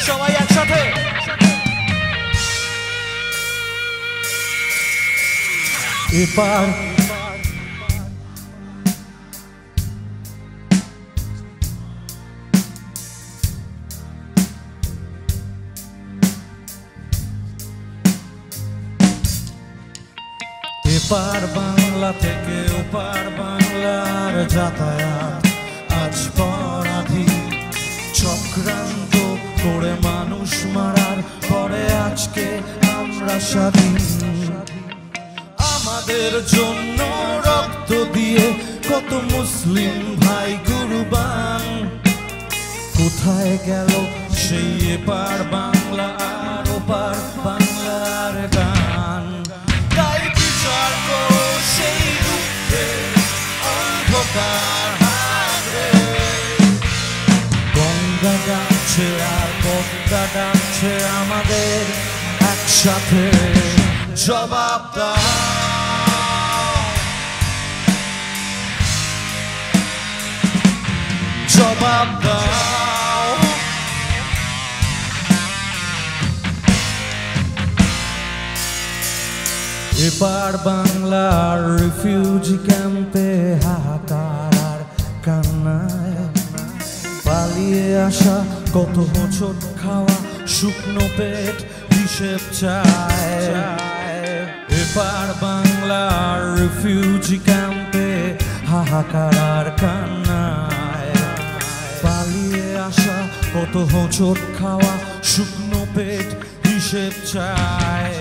সবাই একসাথে এবার এপার বাংলা থেকে ওপার বাংলার যাতায়াত আজ পরাধীন চক্রান্ত করে মানুষ মারার পরে আজকে আমরা স্বাধীন আমাদের জন্য রক্ত দিয়ে কত মুসলিম ভাই কুরবান কোথায় গেল সেই এপার বাংলা আর ওপার বাংলার গান তাই বিচার করো সেই দুঃখের অন্ধকার হাতরে গঙ্গা ডাকছে আর পদ্মা ডাকছে আমাদের একসাথে জবাব দাও জবাব দাও এবার বাংলার রিফিউজি ক্যাম্পে হাহাকার আর কান্নায় পালিয়ে আসা কত হোঁচট খাওয়া শুকনো পেট হিসেব চায় এবার বাংলার রিফিউজি ক্যাম্পে হাহাকার আর কান্নায় পালিয়ে আসা কত হোঁচট খাওয়া শুকনো পেট হিসেব চায়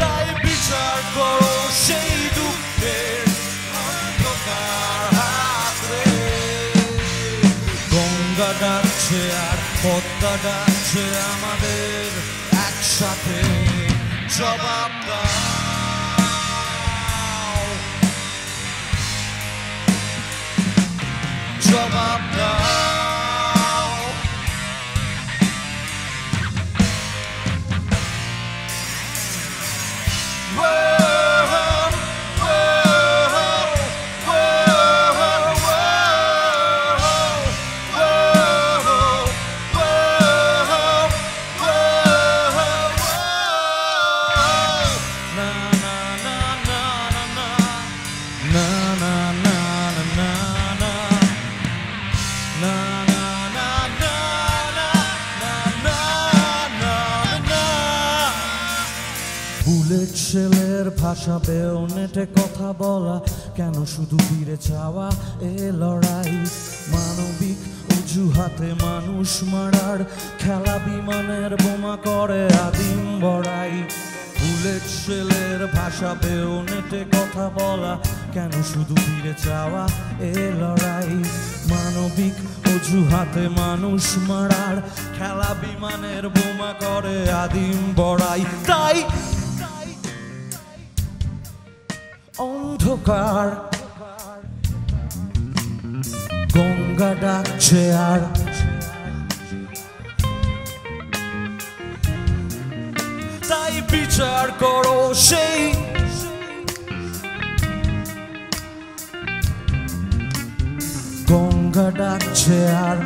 তাই বিচার করো সেই দুঃখের অন্ধকার হাতরে গঙ্গা ডাকছে আর পদ্মা ডাকছে আমাদের একসাথে জবাব দাও জবাব দাও বুলেট শেলের ভাষা বেয়োনেটে কথা বলা কেন শুধু ফিরে চাওয়া এ লড়াই মানবিক অজুহাতে মানুষ মারার খেলা বিমানের বোমা করে আদিম বড়াই বুলেট শেলের ভাষা বেয়োনেটে কথা বলা কেন শুধু ফিরে চাওয়া এ লড়াই মানবিক অজুহাতে মানুষ মারার খেলা বিমানের বোমা করে আদিম বড়াই তাই অন্ধকার গঙ্গা ডাকছে আর তাই বিচার করো সেই গঙ্গা ডাকছে আর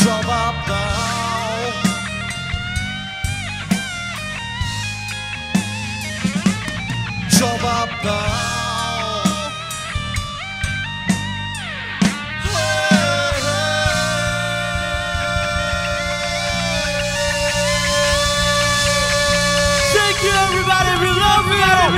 জবাব দাও। জবাব দাও। Thank you, everybody. We love you.